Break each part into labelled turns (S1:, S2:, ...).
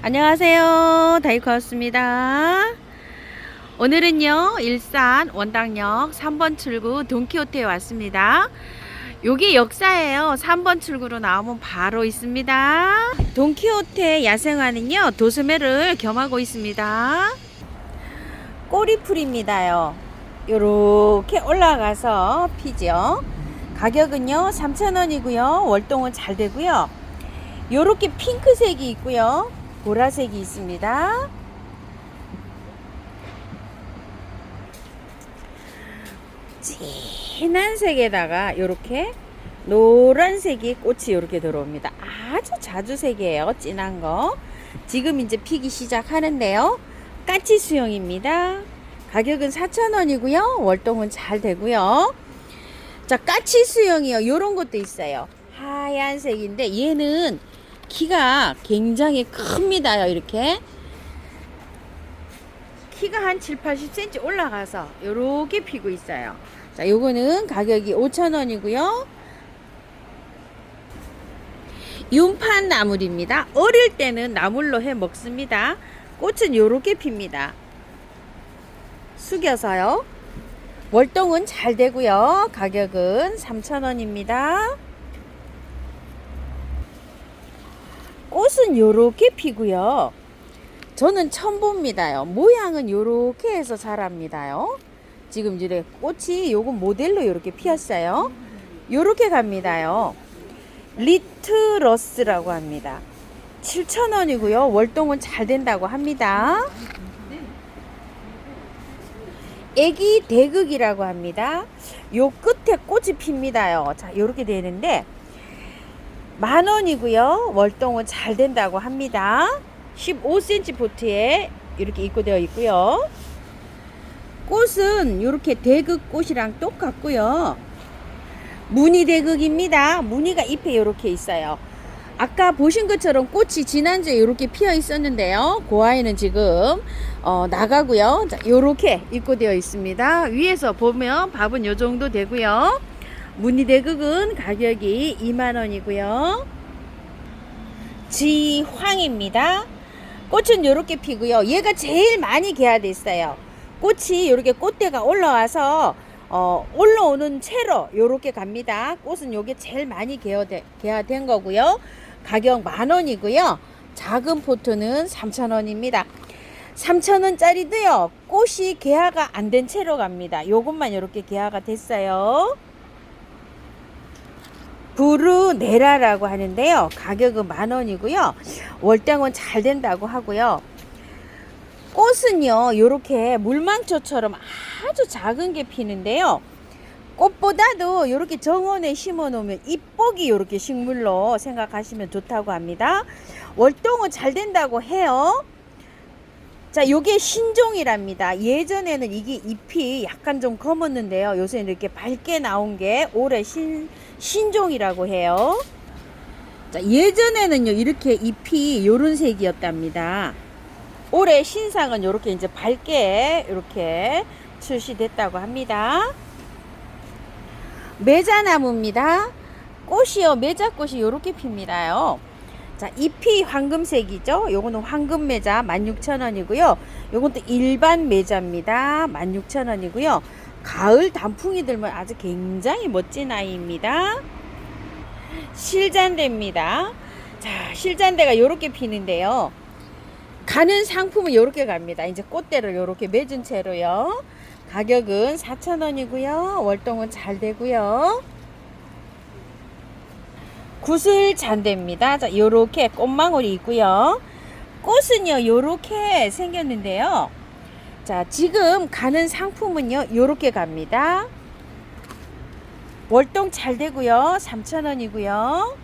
S1: 안녕하세요. 다이코였습니다. 오늘은요, 일산 원당역 3번 출구 돈키호테에 왔습니다. 여기 역사예요. 3번 출구로 나오면 바로 있습니다. 돈키호테 야생화는요, 도스매를 겸하고 있습니다. 꼬리풀입니다요. 요렇게 올라가서 피죠. 가격은요 3,000원이고요. 월동은 잘 되고요. 요렇게 핑크색이 있고요. 보라색이 있습니다. 진한 색에다가 요렇게 노란색이 꽃이 요렇게 들어옵니다. 아주 자주 색이에요. 진한 거. 지금 이제 피기 시작하는데요. 까치 수영입니다. 가격은 4,000원이고요. 월동은 잘 되고요. 자, 까치 수영이요. 요런 것도 있어요. 하얀색인데 얘는 키가 굉장히 큽니다요. 이렇게 키가 한 7, 80cm 올라가서 요렇게 피고 있어요. 자, 요거는 가격이 5,000원이고요. 윤판 나물입니다. 어릴 때는 나물로 해 먹습니다. 꽃은 요렇게 핍니다. 숙여서요. 월동은 잘 되고요. 가격은 3,000원입니다. 꽃은 요렇게 피고요. 저는 처음 봅니다요. 모양은 요렇게 해서 자랍니다요. 지금 이제 꽃이 요건 모델로 요렇게 피었어요. 요렇게 갑니다요. 리트러스라고 합니다. 7,000원이고요. 월동은 잘 된다고 합니다. 애기 대극이라고 합니다. 요 끝에 꽃이 핍니다요. 자, 요렇게 되는데 10,000원이고요. 월동은 잘 된다고 합니다. 15cm 보트에 이렇게 입고되어 있고요. 꽃은 이렇게 대극꽃이랑 똑같고요. 무늬 대극입니다. 무늬가 잎에 이렇게 있어요. 아까 보신 것처럼 꽃이 지난주에 이렇게 피어 있었는데요. 그 아이는 지금 나가고요. 자, 이렇게 입고되어 있습니다. 위에서 보면 밥은 요 정도 되고요. 무늬 대극은 가격이 20,000원이고요. 지황입니다. 꽃은 요렇게 피고요. 얘가 제일 많이 개화됐어요. 꽃이 요렇게 꽃대가 올라와서 올라오는 채로 요렇게 갑니다. 꽃은 요게 제일 많이 개화된 거고요. 가격 10,000원이고요. 작은 포트는 3,000원입니다. 3,000원짜리도요. 꽃이 개화가 안 된 채로 갑니다. 요것만 요렇게 개화가 됐어요. 부르네라라고 하는데요. 가격은 10,000원이고요. 월당은 잘 된다고 하고요. 꽃은요, 요렇게 물망초처럼 아주 작은 게 피는데요. 꽃보다도 요렇게 정원에 심어 놓으면 잎복이 요렇게 식물로 생각하시면 좋다고 합니다. 월동은 잘 된다고 해요. 자, 요게 신종이랍니다. 예전에는 이게 잎이 약간 좀 검었는데요. 요새는 이렇게 밝게 나온 게 올해 신종이라고 해요. 자, 예전에는요, 이렇게 잎이 요런 색이었답니다. 올해 신상은 요렇게 이제 밝게 이렇게 출시됐다고 합니다. 매자나무입니다. 꽃이요, 매자꽃이 요렇게 핍니다요. 자, 잎이 황금색이죠. 요거는 황금 매자 16,000원이고요. 요것도 일반 매자입니다. 16,000원이고요. 가을 단풍이 들면 아주 굉장히 멋진 아이입니다. 실잔대입니다. 자, 실잔대가 요렇게 피는데요. 가는 상품은 요렇게 갑니다. 이제 꽃대를 요렇게 맺은 채로요. 가격은 4,000원이고요. 월동은 잘 되고요. 구슬 잔대입니다. 자, 요렇게 꽃망울이 있고요. 꽃은요, 요렇게 생겼는데요. 자, 지금 가는 상품은요, 요렇게 갑니다. 월동 잘 되고요. 3,000원이고요.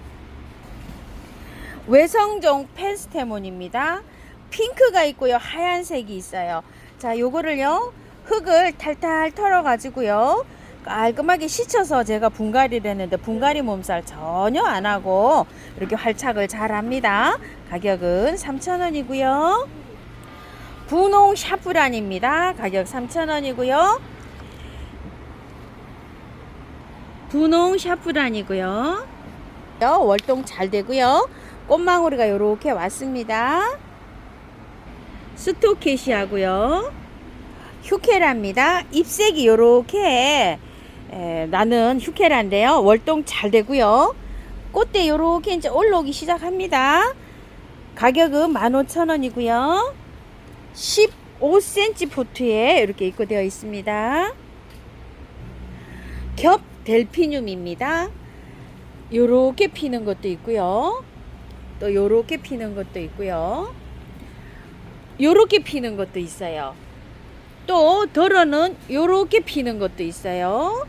S1: 외성종 펜스테몬입니다. 핑크가 있고요. 하얀색이 있어요. 자, 요거를요, 흙을 탈탈 털어 가지고요. 깔끔하게 씻어서 제가 분갈이를 했는데 분갈이 몸살 전혀 안 하고 이렇게 활착을 잘 합니다. 가격은 3,000원이고요. 분홍 샤프란입니다. 가격 3,000원이고요. 분홍 샤프란이고요. 월동 잘 되고요. 꽃망울이가 이렇게 왔습니다. 스토케시아고요. 휴케라입니다. 잎색이 요렇게 나는 휴케라인데요. 월동 잘 되고요. 꽃대 요렇게 이제 올라오기 시작합니다. 가격은 15,000원이고요. 15cm 포트에 이렇게 입고되어 있습니다. 겹 델피늄입니다. 요렇게 피는 것도 있고요. 또 요렇게 피는 것도 있고요. 요렇게 피는 것도 있어요. 또 덜어는 요렇게 피는 것도 있어요.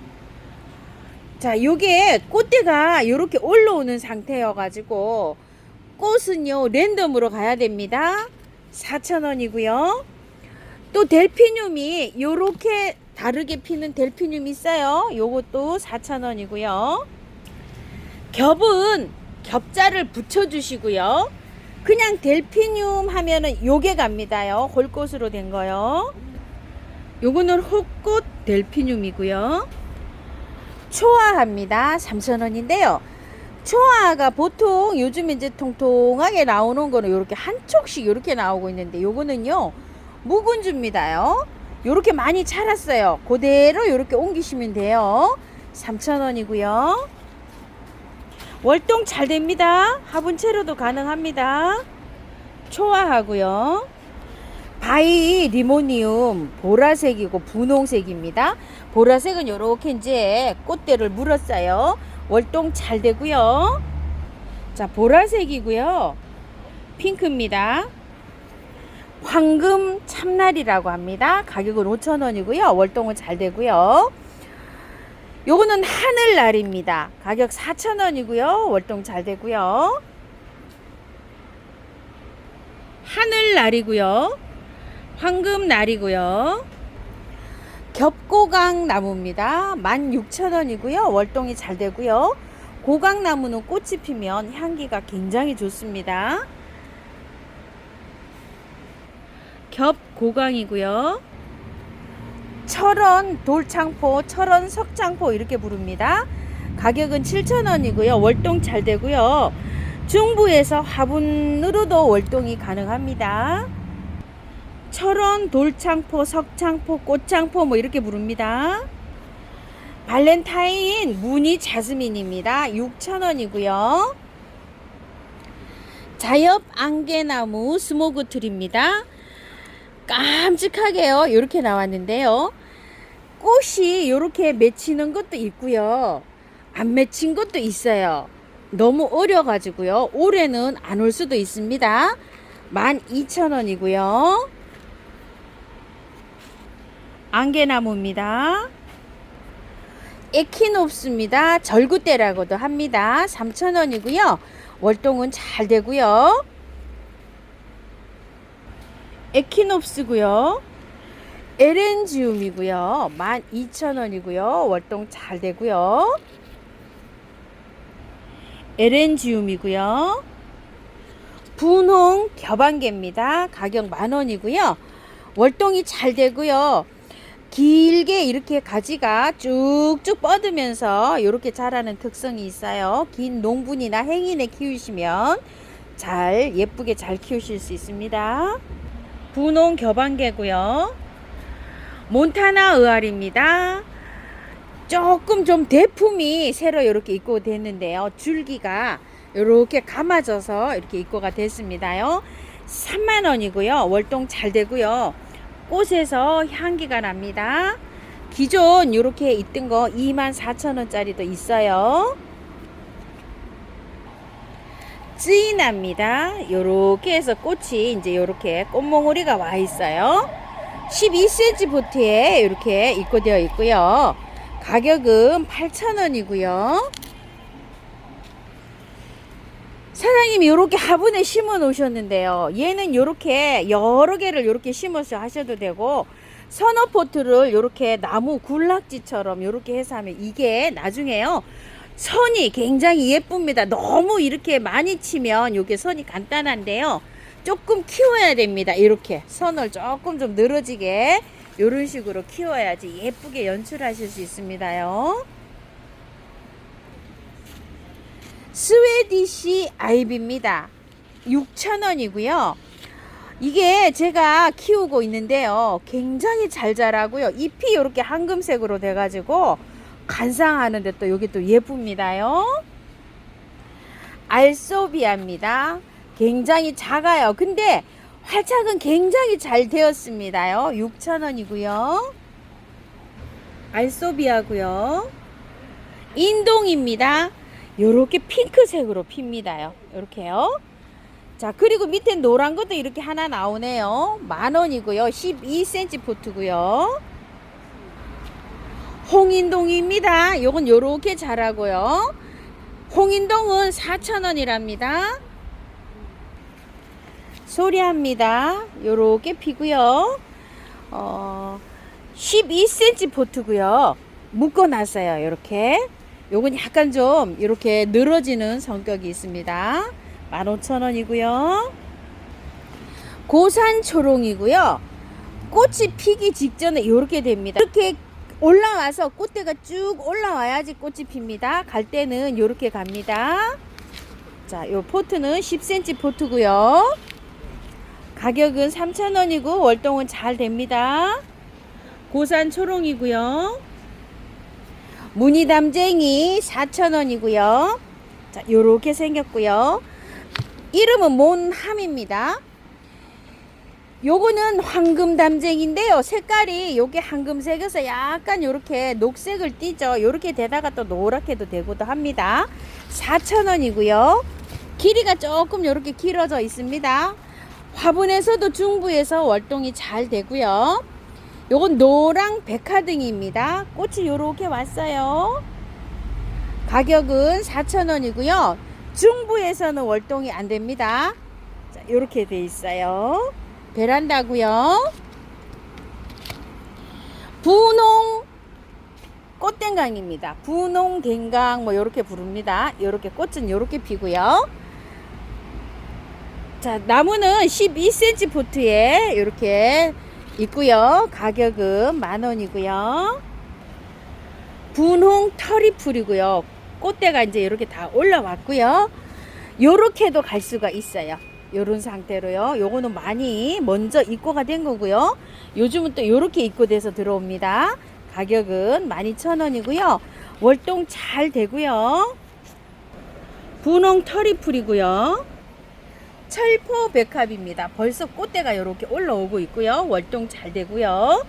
S1: 자, 요게 꽃대가 요렇게 올라오는 상태여 가지고 꽃은요 랜덤으로 가야 됩니다. 4,000원이고요. 또 델피늄이 요렇게 다르게 피는 델피늄이 있어요. 요것도 4,000원이고요. 겹은 겹자를 붙여 주시고요. 그냥 델피늄 하면은 요게 갑니다요. 홀꽃으로 된 거요. 요거는 홀꽃 델피늄이고요. 초아합니다. 3,000원인데요. 초아가 보통 요즘 이제 통통하게 나오는 거는 요렇게 한 촉씩 요렇게 나오고 있는데 요거는요 묵은주입니다요. 요렇게 많이 자랐어요. 그대로 요렇게 옮기시면 돼요. 3,000원이고요. 월동 잘 됩니다. 화분 채로도 가능합니다. 초아하고요. 바이 리모니움 보라색이고 분홍색입니다. 보라색은 요렇게 이제 꽃대를 물었어요. 월동 잘 되고요. 자, 보라색이고요. 핑크입니다. 황금 참날이라고 합니다. 가격은 5,000원이고요. 월동은 잘 되고요. 요거는 하늘날입니다. 가격 4,000원이고요. 월동 잘 되고요. 하늘날이고요. 황금날이고요. 겹고강 나무입니다. 16,000원이고요. 월동이 잘 되고요. 고강나무는 꽃이 피면 향기가 굉장히 좋습니다. 겹고강이고요. 철원 돌창포, 철원 석창포 이렇게 부릅니다. 가격은 7,000원이고요. 월동 잘 되고요. 중부에서 화분으로도 월동이 가능합니다. 철원 돌창포, 석창포, 꽃창포 뭐 이렇게 부릅니다. 발렌타인 무늬 자스민입니다. 6,000원이고요. 자엽 안개나무 스모그 트리입니다. 깜찍하게요. 이렇게 나왔는데요. 꽃이 이렇게 맺히는 것도 있고요. 안 맺힌 것도 있어요. 너무 어려가지고요. 올해는 안 올 수도 있습니다. 12,000원이고요. 안개나무입니다. 에키놉스입니다. 절구대라고도 합니다. 3,000원이고요. 월동은 잘 되고요. 에키놉스고요. 에렌지움이고요. 12,000원이고요. 월동 잘 되고요. 에렌지움이고요. 분홍 겹안개입니다. 가격 10,000원이고요. 월동이 잘 되고요. 길게 이렇게 가지가 쭉쭉 뻗으면서 이렇게 자라는 특성이 있어요. 긴 농분이나 행인에 키우시면 잘 예쁘게 잘 키우실 수 있습니다. 분홍 겹안개고요. 몬타나 의알입니다. 조금 좀 대품이 새로 이렇게 입고 됐는데요. 줄기가 이렇게 감아져서 이렇게 입고가 됐습니다요. 30,000원이고요. 월동 잘 되고요. 꽃에서 향기가 납니다. 기존 이렇게 있던 거 24,000원짜리도 있어요. 찌납니다. 요렇게 해서 꽃이 이제 요렇게 꽃몽우리가 와 있어요. 12cm 포트에 이렇게 입고되어 있고요. 가격은 8,000원이고요. 사장님이 이렇게 화분에 심어 놓으셨는데요. 얘는 이렇게 여러 개를 이렇게 심어서 하셔도 되고, 선어 포트를 이렇게 나무 굴락지처럼 이렇게 해서 하면 이게 나중에요. 선이 굉장히 예쁩니다. 너무 이렇게 많이 치면 이게 선이 간단한데요. 조금 키워야 됩니다. 이렇게 선을 조금 좀 늘어지게 이런 식으로 키워야지 예쁘게 연출하실 수 있습니다요. 스웨디시 아이비입니다. 6,000원이고요. 이게 제가 키우고 있는데요. 굉장히 잘 자라고요. 잎이 이렇게 황금색으로 돼가지고 관상하는데 또 여기 또 예쁩니다요. 알소비아입니다. 굉장히 작아요. 근데 활착은 굉장히 잘 되었습니다요. 6,000원이고요. 알소비아고요. 인동입니다. 요렇게 핑크색으로 핍니다요. 요렇게요. 자, 그리고 밑에 노란 것도 이렇게 하나 나오네요. 10,000원이고요. 12cm 포트고요. 홍인동입니다. 요건 요렇게 자라고요. 홍인동은 4,000원이랍니다. 소리합니다. 요렇게 피고요. 12cm 포트고요. 묶어놨어요. 요렇게. 요건 약간 좀 이렇게 늘어지는 성격이 있습니다. 15,000원이고요. 고산 초롱이고요. 꽃이 피기 직전에 이렇게 됩니다. 이렇게 올라와서 꽃대가 쭉 올라와야지 꽃이 핍니다. 갈 때는 이렇게 갑니다. 자, 요 포트는 10cm 포트고요. 가격은 3,000원이고 월동은 잘 됩니다. 고산 초롱이고요. 무늬담쟁이 4,000원이고요. 자, 요렇게 생겼고요. 이름은 몬함입니다. 요거는 황금담쟁인데요. 색깔이 요게 황금색에서 약간 요렇게 녹색을 띠죠. 요렇게 되다가 또 노랗게도 되고도 합니다. 4,000원이고요. 길이가 조금 요렇게 길어져 있습니다. 화분에서도 중부에서 월동이 잘 되고요. 요건 노랑 백화등입니다. 꽃이 요렇게 왔어요. 가격은 4,000원이고요. 중부에서는 월동이 안 됩니다. 자, 요렇게 돼 있어요. 베란다고요. 분홍 꽃댕강입니다. 분홍 댕강 뭐 요렇게 부릅니다. 요렇게 꽃은 요렇게 피고요. 자, 나무는 12cm 포트에 요렇게 있고요. 가격은 10,000원이고요. 분홍 터리풀이고요. 꽃대가 이제 이렇게 다 올라왔고요. 요렇게도 갈 수가 있어요. 요런 상태로요. 요거는 많이 먼저 입고가 된 거고요. 요즘은 또 요렇게 입고돼서 들어옵니다. 가격은 12,000원이고요. 월동 잘 되고요. 분홍 터리풀이고요. 철포 백합입니다. 벌써 꽃대가 이렇게 올라오고 있고요. 월동 잘 되고요.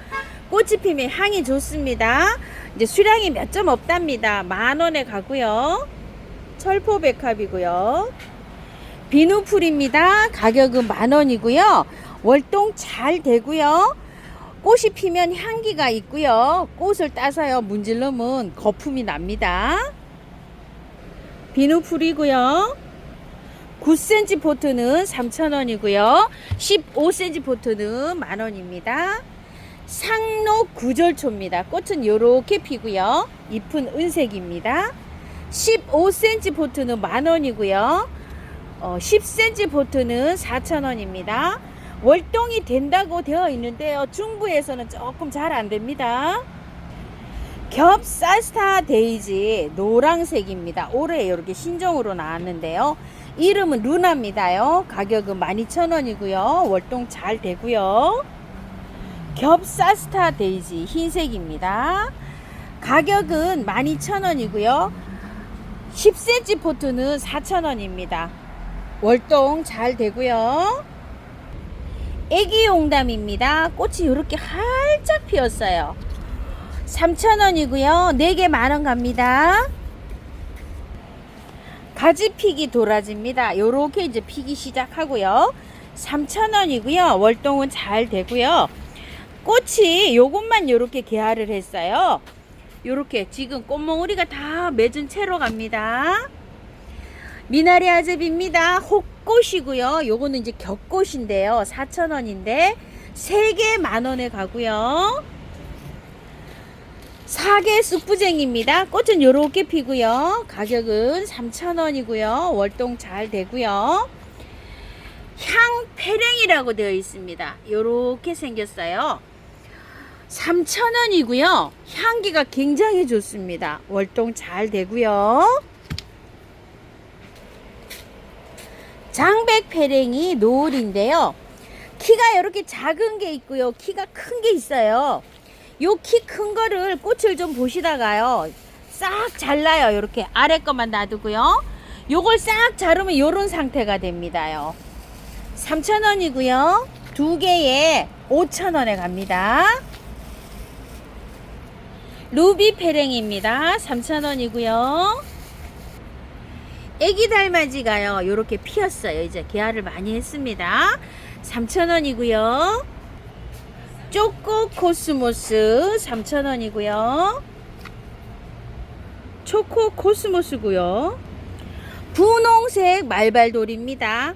S1: 꽃이 피면 향이 좋습니다. 이제 수량이 몇 점 없답니다. 10,000원에 가고요. 철포 백합이고요. 비누풀입니다. 가격은 10,000원이고요. 월동 잘 되고요. 꽃이 피면 향기가 있고요. 꽃을 따서요 문질르면 거품이 납니다. 비누풀이고요. 9cm 포트는 3,000원이고요. 15cm 포트는 10,000원입니다. 상록 구절초입니다. 꽃은 요렇게 피고요. 잎은 은색입니다. 15cm 포트는 10,000원이고요. 10cm 포트는 4,000원입니다. 월동이 된다고 되어 있는데요. 중부에서는 조금 잘 안됩니다. 겹사스타 데이지 노란색입니다. 올해 이렇게 신종으로 나왔는데요. 이름은 루나입니다요. 가격은 12,000원이고요. 월동 잘 되고요. 겹사스타 데이지 흰색입니다. 가격은 12,000원이고요. 10cm 포트는 4,000원입니다. 월동 잘 되고요. 애기용담입니다. 꽃이 이렇게 활짝 피었어요. 3,000원이고요. 4개 10,000원 갑니다. 가지 피기 도라지입니다. 요렇게 이제 피기 시작하고요. 3,000원이고요. 월동은 잘 되고요. 꽃이 요것만 요렇게 개화를 했어요. 요렇게 지금 꽃몽우리가 다 맺은 채로 갑니다. 미나리 아즙입니다. 혹꽃이고요. 요거는 이제 격꽃인데요. 4,000원인데 3개 10,000원에 가고요. 4개 쑥부쟁입니다. 꽃은 요렇게 피고요. 가격은 3,000원이고요. 월동 잘 되고요. 향패랭이라고 되어 있습니다. 요렇게 생겼어요. 3,000원이고요. 향기가 굉장히 좋습니다. 월동 잘 되고요. 장백패랭이 노을인데요. 키가 이렇게 작은 게 있고요. 키가 큰 게 있어요. 요 키 큰 거를 꽃을 좀 보시다가요. 싹 잘라요. 이렇게 아래 것만 놔두고요. 요걸 싹 자르면 요런 상태가 됩니다요. 3,000원이고요. 두 개에 5,000원에 갑니다. 루비 페랭입니다. 3,000원이고요. 애기 달맞이가요. 요렇게 피었어요. 이제 개화를 많이 했습니다. 3,000원이고요. 초코 코스모스 3,000원이고요. 초코 코스모스고요. 분홍색 말발돌입니다.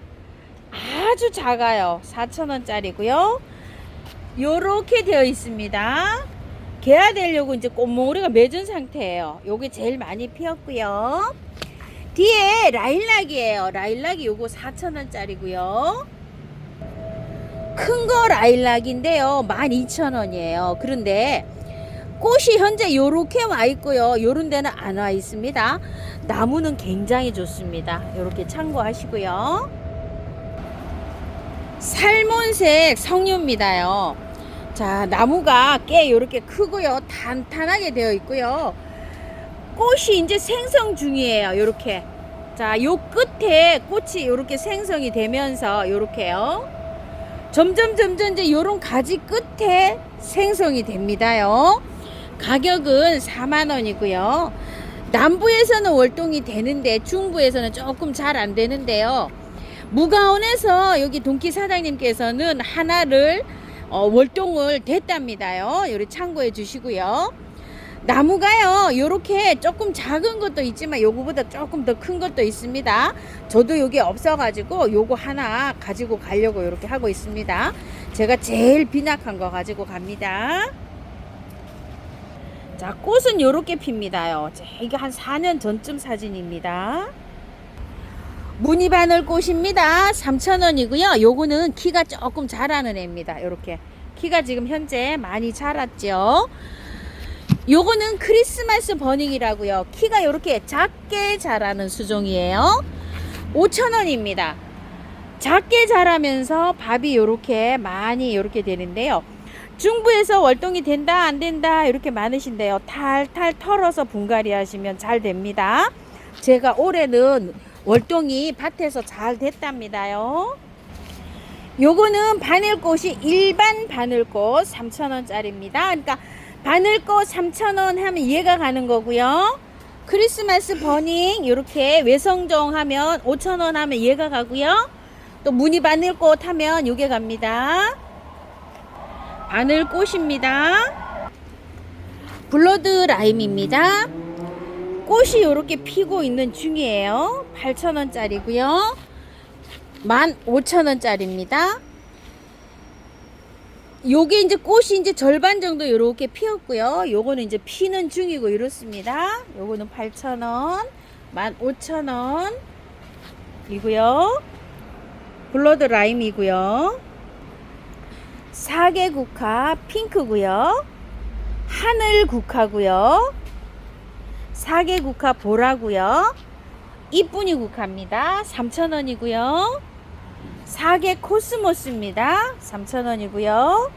S1: 아주 작아요. 4,000원짜리고요. 요렇게 되어 있습니다. 개화되려고 이제 꽃몽우리가 맺은 상태예요. 요게 제일 많이 피었고요. 뒤에 라일락이에요. 라일락이 요거 4,000원짜리고요. 큰 거 라일락인데요. 12,000원이에요. 그런데 꽃이 현재 요렇게 와 있고요. 요런 데는 안 와 있습니다. 나무는 굉장히 좋습니다. 요렇게 참고하시고요. 살몬색 석류입니다요. 자, 나무가 꽤 요렇게 크고요. 탄탄하게 되어 있고요. 꽃이 이제 생성 중이에요. 요렇게. 자, 요 끝에 꽃이 요렇게 생성이 되면서 요렇게요. 점점 이제 요런 가지 끝에 생성이 됩니다요. 가격은 4만원이고요. 남부에서는 월동이 되는데 중부에서는 조금 잘 안 되는데요. 무가온에서 여기 동키 사장님께서는 하나를 월동을 됐답니다요. 요리 참고해 주시고요. 나무가요 요렇게 조금 작은 것도 있지만 요거보다 조금 더 큰 것도 있습니다. 저도 요게 없어 가지고 요거 하나 가지고 가려고 요렇게 하고 있습니다. 제가 제일 빈약한 거 가지고 갑니다. 자, 꽃은 요렇게 핍니다요. 이게 한 4년 전쯤 사진입니다. 무늬바늘 꽃입니다. 3,000원이고요. 요거는 키가 조금 자라는 애입니다. 요렇게 키가 지금 현재 많이 자랐죠. 요거는 크리스마스 버닝이라고요. 키가 요렇게 작게 자라는 수종이에요. 5,000원입니다. 작게 자라면서 밥이 요렇게 많이 요렇게 되는데요. 중부에서 월동이 된다 안 된다 이렇게 많으신데요. 탈탈 털어서 분갈이 하시면 잘 됩니다. 제가 올해는 월동이 밭에서 잘 됐답니다요. 요거는 바늘꽃이 일반 바늘꽃 3,000원짜리입니다. 그러니까 바늘꽃 3,000원 하면 얘가 가는 거고요. 크리스마스 버닝 이렇게 외성종 하면 5,000원 하면 얘가 가고요. 또 무늬 바늘꽃 하면 요게 갑니다. 바늘꽃입니다. 블러드 라임입니다. 꽃이 이렇게 피고 있는 중이에요. 8,000원짜리고요. 15,000원짜리입니다. 요게 이제 꽃이 이제 절반 정도 이렇게 피었고요. 요거는 이제 피는 중이고 이렇습니다. 요거는 8,000원, 15,000원 이고요. 블러드 라임이고요. 사계국화 핑크고요. 하늘국화고요. 사계국화 보라고요. 이쁜이 국화입니다. 3,000원이고요. 사계 코스모스입니다. 3,000원이고요.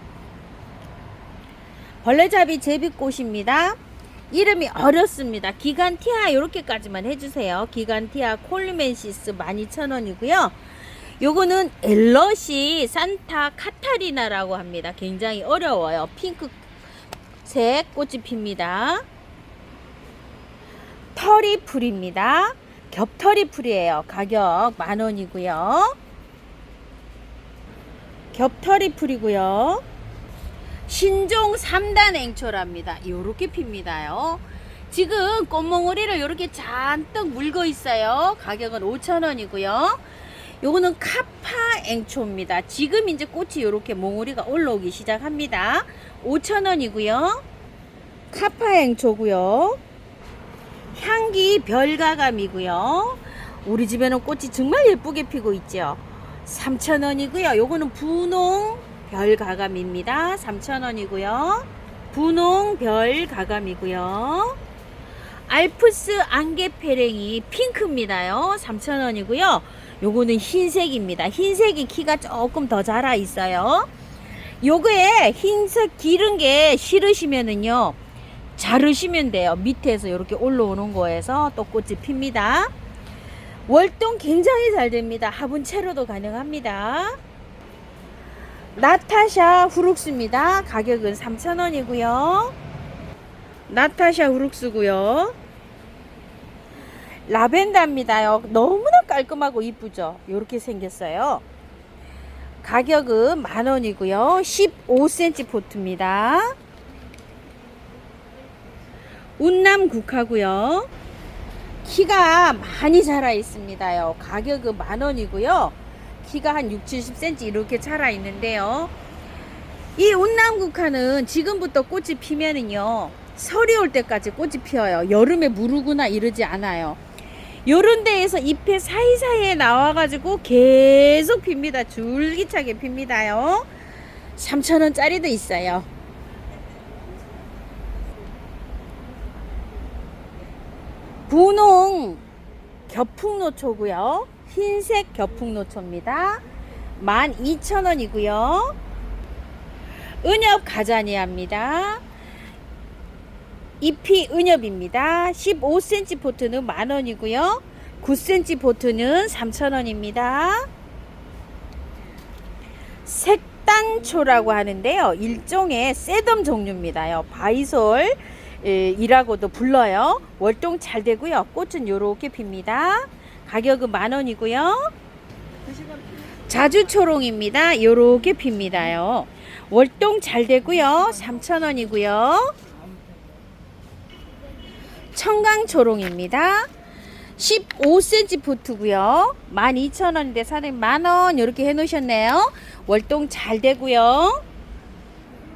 S1: 벌레잡이 제비꽃입니다. 이름이 어렵습니다. 기간티아 이렇게까지만 해주세요. 기간티아 콜루멘시스 12,000원이고요. 요거는 엘러시 산타 카타리나라고 합니다. 굉장히 어려워요. 핑크색 꽃이 핍니다. 터리풀입니다. 겹터리풀이에요. 가격 10,000원이고요. 겹터리풀이고요. 신종 3단 앵초랍니다. 요렇게 핍니다요. 지금 꽃몽우리를 요렇게 잔뜩 물고 있어요. 가격은 5,000원이고요. 요거는 카파 앵초입니다. 지금 이제 꽃이 요렇게 몽우리가 올라오기 시작합니다. 5,000원이고요. 카파 앵초고요. 향기 별가감이고요. 우리 집에는 꽃이 정말 예쁘게 피고 있죠. 3,000원이고요. 요거는 분홍 별가감입니다. 3,000원이고요. 분홍 별가감이고요. 알프스 안개페랭이 핑크입니다요. 3,000원이고요. 요거는 흰색입니다. 흰색이 키가 조금 더 자라 있어요. 요거에 흰색 기른 게 싫으시면은요, 자르시면 돼요. 밑에서 이렇게 올라오는 거에서 또 꽃이 핍니다. 월동 굉장히 잘 됩니다. 화분 채로도 가능합니다. 나타샤 후룩스입니다. 가격은 3,000원이고요. 나타샤 후룩스고요. 라벤더입니다요. 너무나 깔끔하고 이쁘죠. 이렇게 생겼어요. 가격은 10,000원이고요. 15cm 포트입니다. 운남국화고요. 키가 많이 자라 있습니다요. 가격은 10,000원이고요. 키가 한 6, 70cm 이렇게 자라 있는데요. 이 운남국화는 지금부터 꽃이 피면은요, 설이 올 때까지 꽃이 피어요. 여름에 무르거나 이러지 않아요. 요런 데에서 잎의 사이사이에 나와가지고 계속 핍니다. 줄기차게 핍니다요. 3,000원짜리도 있어요. 분홍 겹풍노초고요. 흰색 겹풍노초입니다. 12,000원이고요. 은엽 가자니아입니다. 잎이 은엽입니다. 15cm 포트는 10,000원이고요. 9cm 포트는 3,000원입니다. 색단초라고 하는데요. 일종의 새덤 종류입니다요. 바이솔 이라고도 불러요. 월동 잘 되고요. 꽃은 요렇게 핍니다. 가격은 10,000원이고요. 자주초롱입니다. 요렇게 핍니다요. 월동 잘 되고요. 3,000원이고요. 청강초롱입니다. 15cm 포트고요. 12,000원인데 사장님 10,000원 이렇게 해 놓으셨네요. 월동 잘 되고요.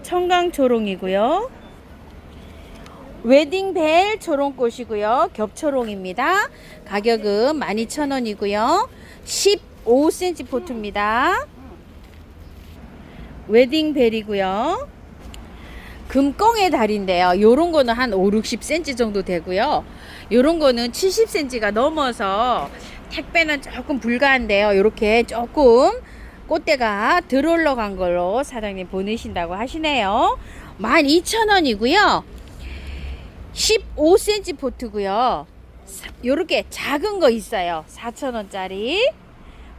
S1: 청강초롱이고요. 웨딩벨 초롱꽃이고요. 겹초롱입니다. 가격은 12,000원이고요. 15cm 포트입니다. 웨딩벨이고요. 금꽁의 달인데요. 요런 거는 한 5, 60cm 정도 되고요. 요런 거는 70cm가 넘어서 택배는 조금 불가한데요. 요렇게 조금 꽃대가 덜 올라간 걸로 사장님 보내신다고 하시네요. 12,000원이고요. 15cm 포트고요. 요렇게 작은 거 있어요. 4,000원짜리.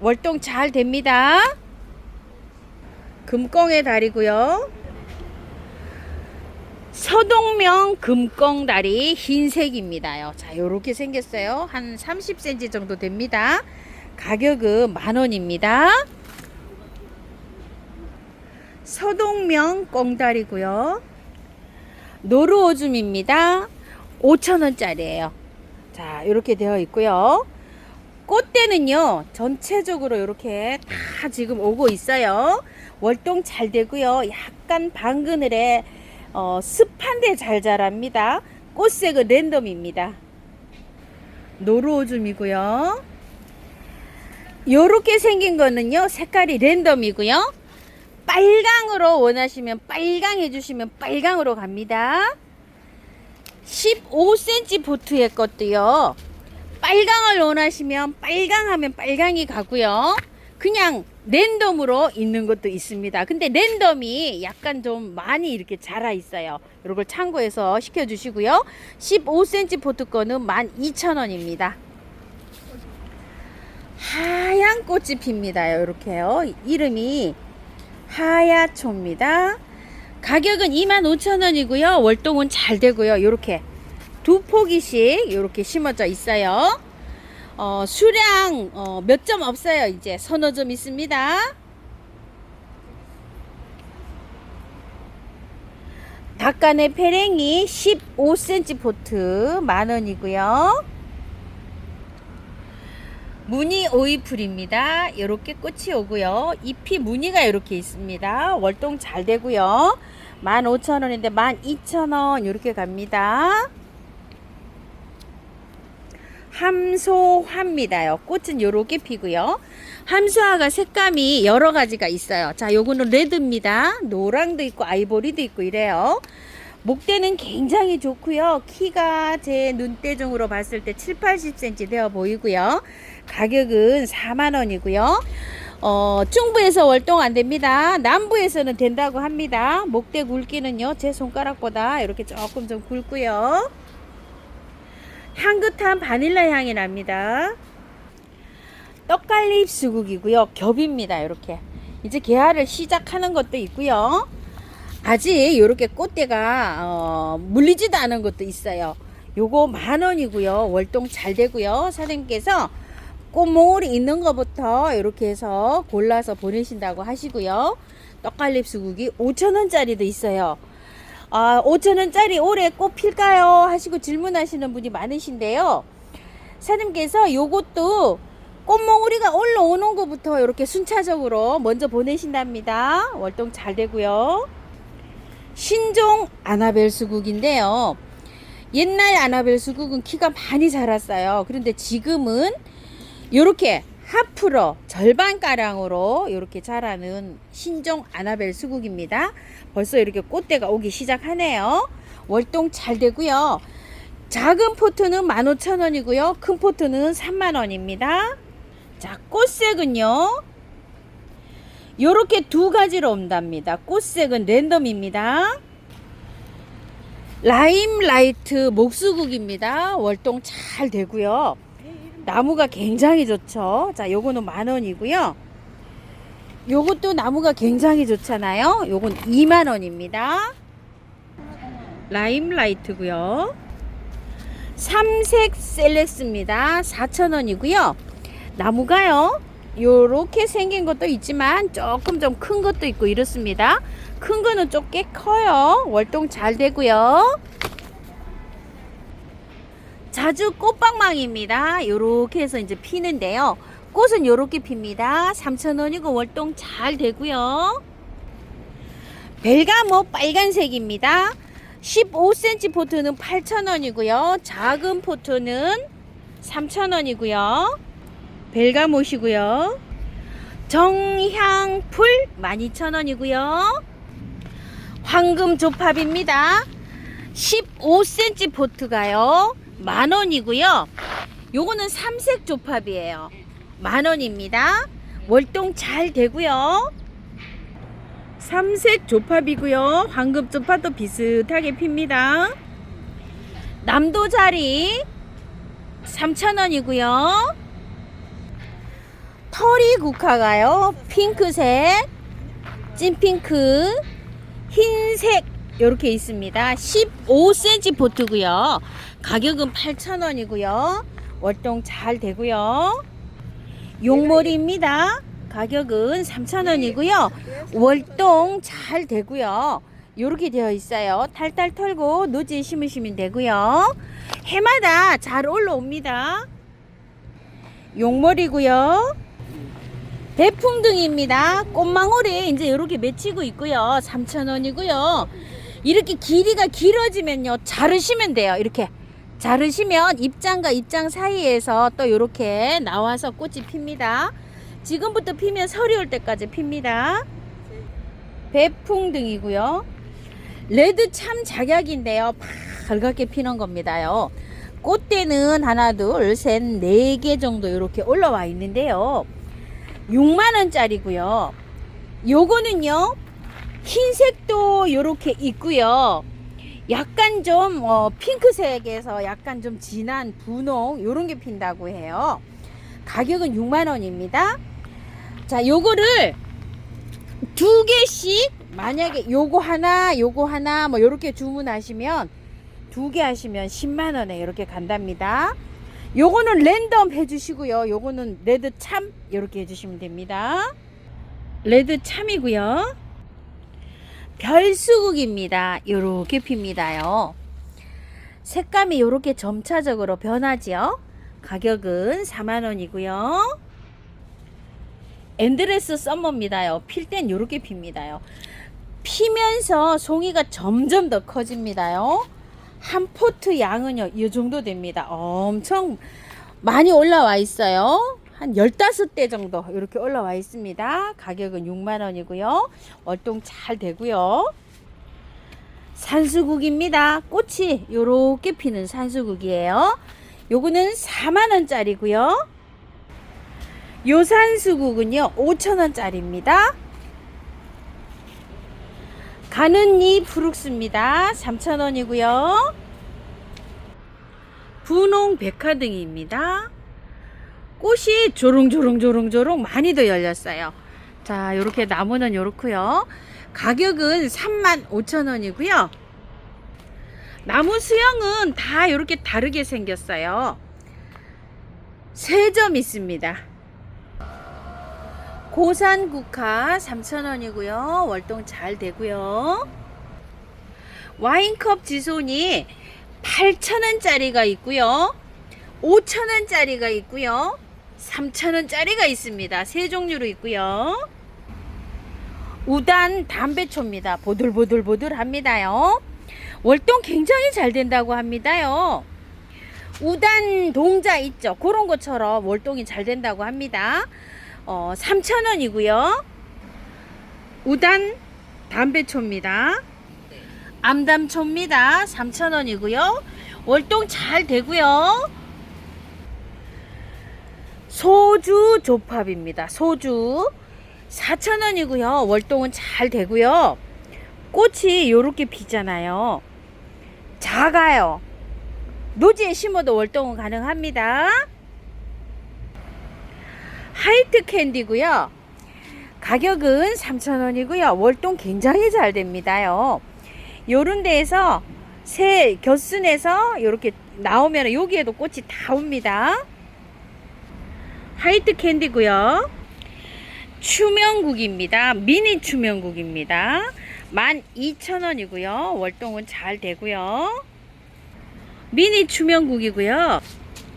S1: 월동 잘 됩니다. 금꽁의 달이고요. 서동명 금꽁다리 흰색입니다요. 자, 요렇게 생겼어요. 한 30cm 정도 됩니다. 가격은 10,000원입니다. 서동명 꽁다리고요. 노루오줌입니다. 5,000원짜리예요. 자, 이렇게 되어 있고요. 꽃대는요, 전체적으로 이렇게 다 지금 오고 있어요. 월동 잘 되고요. 약간 방그늘에 습한데 잘 자랍니다. 꽃색은 랜덤입니다. 노루오줌이고요. 요렇게 생긴 거는요, 색깔이 랜덤이고요. 빨강으로 원하시면 빨강 해주시면 빨강으로 갑니다. 15cm 보트의 것도요, 빨강을 원하시면 빨강 하면 빨강이 가고요. 그냥 랜덤으로 있는 것도 있습니다. 근데 랜덤이 약간 좀 많이 이렇게 자라 있어요. 이걸 참고해서 시켜주시고요. 15cm 포트 거는 12,000원입니다. 하얀 꽃이 핍니다. 이렇게요. 이름이 하야초입니다. 가격은 25,000원이고요. 월동은 잘 되고요. 이렇게 두 포기씩 이렇게 심어져 있어요. 수량 몇 점 없어요. 이제 서너 점 있습니다. 닭간의 페랭이 15cm 포트 10,000원이고요. 무늬 오이풀입니다. 이렇게 꽃이 오고요. 잎이 무늬가 이렇게 있습니다. 월동 잘 되고요. 15,000원인데 12,000원 이렇게 갑니다. 함소화입니다요. 꽃은 요렇게 피고요. 함소화가 색감이 여러 가지가 있어요. 자, 요거는 레드입니다. 노랑도 있고 아이보리도 있고 이래요. 목대는 굉장히 좋고요. 키가 제 눈대중으로 봤을 때 7, 80cm 되어 보이고요. 가격은 4만원이고요. 중부에서 월동 안 됩니다. 남부에서는 된다고 합니다. 목대 굵기는요, 제 손가락보다 이렇게 조금 좀 굵고요. 향긋한 바닐라 향이 납니다. 떡갈립 수국이고요. 겹입니다. 이렇게 이제 개화를 시작하는 것도 있고요. 아직 이렇게 꽃대가 물리지도 않은 것도 있어요. 요거 10,000원이고요. 월동 잘 되고요. 사장님께서 꽃몽울이 있는 것부터 이렇게 해서 골라서 보내신다고 하시고요. 떡갈립 수국이 5,000원짜리도 있어요. 5,000원짜리 올해 꽃 필까요? 하시고 질문하시는 분이 많으신데요. 사장님께서 요것도 꽃몽우리가 올라오는 것부터 이렇게 순차적으로 먼저 보내신답니다. 월동 잘 되고요. 신종 아나벨 수국인데요. 옛날 아나벨 수국은 키가 많이 자랐어요. 그런데 지금은 이렇게 하프로 절반가량으로 이렇게 자라는 신종 아나벨 수국입니다. 벌써 이렇게 꽃대가 오기 시작하네요. 월동 잘 되고요. 작은 포트는 15,000원이고요. 큰 포트는 30,000원입니다. 자, 꽃색은요, 요렇게 두 가지로 온답니다. 꽃색은 랜덤입니다. 라임 라이트 목수국입니다. 월동 잘 되고요. 나무가 굉장히 좋죠. 자, 요거는 10,000원이고요. 요것도 나무가 굉장히 좋잖아요. 요건 20,000원입니다. 라임 라이트고요. 삼색 셀렉스입니다. 4,000원이고요. 나무가요, 요렇게 생긴 것도 있지만 조금 좀 큰 것도 있고 이렇습니다. 큰 거는 좀 꽤 커요. 월동 잘 되고요. 자주 꽃방망입니다. 요렇게 해서 이제 피는데요. 꽃은 요렇게 핍니다. 3,000원이고 월동 잘 되고요. 벨가모 빨간색입니다. 15cm 포트는 8,000원이고요. 작은 포트는 3,000원이고요. 벨가못이고요. 정향풀 12,000원이고요. 황금 조팝입니다. 15cm 포트가요 10,000원이고요. 요거는 삼색 조팝이에요. 10,000원입니다. 월동 잘 되고요. 삼색 조팝이고요. 황금 조팝도 비슷하게 핍니다. 남도자리 3,000원이고요. 털이 국화가요, 핑크색, 찐핑크, 흰색 이렇게 있습니다. 15cm 포트고요. 가격은 8,000원이고요. 월동 잘 되고요. 용머리입니다. 가격은 3,000원이고요. 월동 잘 되고요. 이렇게 되어 있어요. 탈탈 털고 노지에 심으시면 되고요. 해마다 잘 올라옵니다. 용머리고요. 대풍등입니다. 꽃망울이 이제 이렇게 맺히고 있고요. 3,000원이고요. 이렇게 길이가 길어지면요, 자르시면 돼요. 이렇게 자르시면 입장과 입장 사이에서 또 이렇게 나와서 꽃이 핍니다. 지금부터 피면 설이 올 때까지 핍니다. 배풍등이고요. 레드 참 작약인데요, 밝게 피는 겁니다요. 꽃대는 하나 둘 셋 4개 정도 이렇게 올라와 있는데요, 6만원짜리고요. 요거는요, 흰색도 이렇게 있고요. 약간 좀 핑크색에서 약간 좀 진한 분홍 요런 게 핀다고 해요. 가격은 6만원입니다. 자, 요거를 2개씩, 만약에 요거 하나 뭐 요렇게 주문하시면 2개 하시면 10만원에 이렇게 간답니다. 요거는 랜덤 해주시고요. 요거는 레드 참 이렇게 해주시면 됩니다. 레드 참이고요. 별수국입니다. 요렇게 핍니다요. 색감이 요렇게 점차적으로 변하지요. 가격은 4만원이고요. 엔드레스 썸머입니다요. 필 땐 요렇게 핍니다요. 피면서 송이가 점점 더 커집니다요. 한 포트 양은요, 이 정도 됩니다. 엄청 많이 올라와 있어요. 한 15대 정도 이렇게 올라와 있습니다. 가격은 6만원이고요. 월동 잘 되고요. 산수국입니다. 꽃이 요렇게 피는 산수국이에요. 요거는 4만원짜리고요. 요산수국은요 5,000원짜리입니다. 가는잎 푸룩스입니다. 3,000원이고요. 분홍 백화등입니다. 꽃이 조롱조롱 많이도 열렸어요. 자, 요렇게 나무는 요렇고요. 가격은 35,000원이고요. 나무 수영은 다 요렇게 다르게 생겼어요. 3점 있습니다. 고산국화 3,000원이고요. 월동 잘 되고요. 와인컵 지손이 8,000원짜리가 있고요. 5,000원짜리가 있고요. 3,000원짜리가 있습니다. 세 종류로 있고요. 우단 담배초입니다. 보들보들 합니다요. 월동 굉장히 잘 된다고 합니다요. 우단 동자 있죠. 그런 것처럼 월동이 잘 된다고 합니다. 3,000원이고요. 우단 담배초입니다. 암담초입니다. 3,000원이고요. 월동 잘 되고요. 소주 조팝입니다. 소주 4,000원이고요. 월동은 잘 되고요. 꽃이 요렇게 피잖아요. 작아요. 노지에 심어도 월동은 가능합니다. 하이트 캔디고요. 가격은 3,000원이고요. 월동 굉장히 잘 됩니다요. 요런 데에서 새 겨순에서 이렇게 나오면 여기에도 꽃이 다 옵니다. 하이트 캔디고요. 추명국입니다. 미니 추명국입니다. 12,000원이고요. 월동은 잘 되고요. 미니 추명국이고요.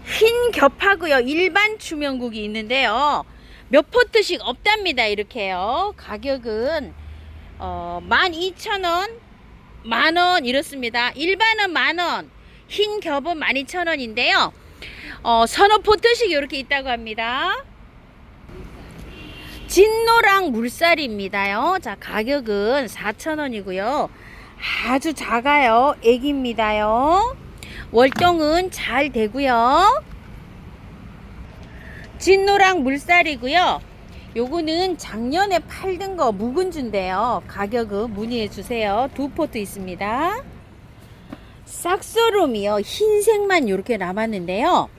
S1: 흰 겹하고요. 일반 추명국이 있는데요. 몇 포트씩 없답니다. 이렇게요. 가격은 12,000원, 만원 이렇습니다. 일반은 만원, 흰 겹은 12,000원인데요. 서너 포트씩 이렇게 있다고 합니다. 진노랑 물살입니다요. 자, 가격은 4,000원이고요. 아주 작아요. 애기입니다요. 월동은 잘 되고요. 진노랑 물살이고요. 요거는 작년에 팔던 거 묵은주인데요. 가격은 문의해 주세요. 2포트 있습니다. 싹소름이요. 흰색만 이렇게 남았는데요.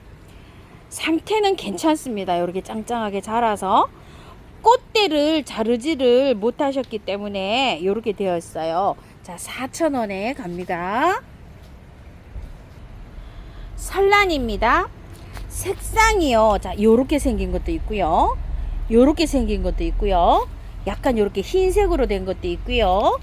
S1: 상태는 괜찮습니다. 이렇게 짱짱하게 자라서 꽃대를 자르지를 못하셨기 때문에 이렇게 되어 있어요. 자, 4,000원에 갑니다. 산란입니다. 색상이요. 자, 요렇게 생긴 것도 있고요. 요렇게 생긴 것도 있고요. 약간 요렇게 흰색으로 된 것도 있고요.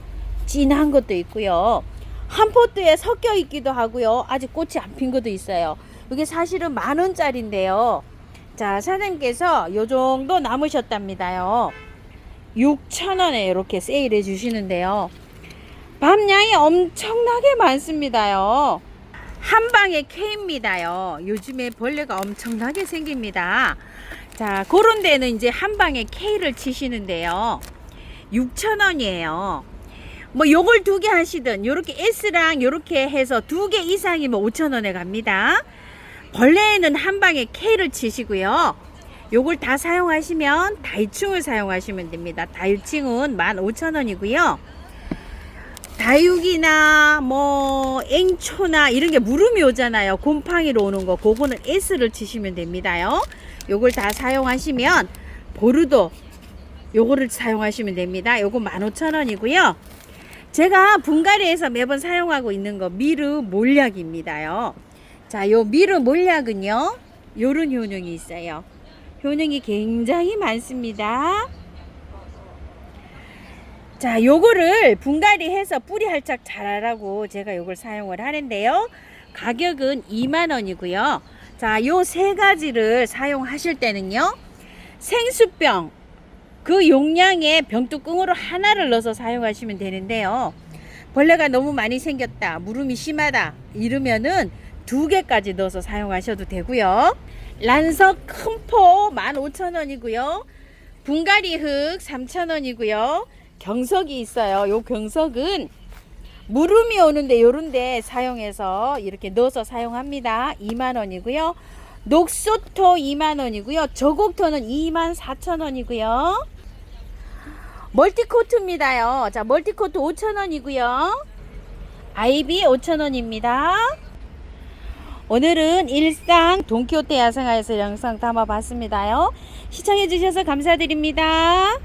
S1: 진한 것도 있고요. 한 포트에 섞여 있기도 하고요. 아직 꽃이 안 핀 것도 있어요. 이게 사실은 만원짜리인데요. 자, 사장님께서 요 정도 남으셨답니다요. 6,000원에 이렇게 세일해 주시는데요. 밤양이 엄청나게 많습니다요. 한방에 K입니다요. 요즘에 벌레가 엄청나게 생깁니다. 자, 그런 데는 이제 한방에 K를 치시는데요. 6,000원이에요. 뭐 요걸 2개 하시든 요렇게 S랑 요렇게 해서 2개 이상이면 5,000원에 갑니다. 벌레에는 한방에 K를 치시고요. 요걸 다 사용하시면 다이충을 사용하시면 됩니다. 다이충은 15,000원이고요. 다육이나 뭐 앵초나 이런 게 무름이 오잖아요. 곰팡이로 오는 거, 그거는 S를 치시면 됩니다요. 요걸 다 사용하시면 보르도 요거를 사용하시면 됩니다. 요거 15,000원이고요. 제가 분갈이에서 매번 사용하고 있는 거 미르 몰약입니다요. 자, 요 미르 몰약은요, 요런 효능이 있어요. 효능이 굉장히 많습니다. 자, 요거를 분갈이해서 뿌리 활착 잘하라고 제가 요걸 사용을 하는데요. 가격은 2만원이고요. 자, 요 세 가지를 사용하실 때는요, 생수병 그 용량의 병뚜껑으로 하나를 넣어서 사용하시면 되는데요. 벌레가 너무 많이 생겼다, 무름이 심하다 이러면은 2개까지 넣어서 사용하셔도 되고요. 란석 큰 포 15,000원이고요. 분갈이 흙 3,000원이고요. 경석이 있어요. 요 경석은 무름이 오는데 요런데 사용해서 이렇게 넣어서 사용합니다. 2만원이고요. 녹소토 2만원이고요. 저곡토는 24,000원이고요. 멀티코트입니다요. 자, 멀티코트 5,000원이고요. 아이비 5,000원입니다. 오늘은 일상 돈키호테 야생화에서 영상 담아봤습니다요. 시청해주셔서 감사드립니다.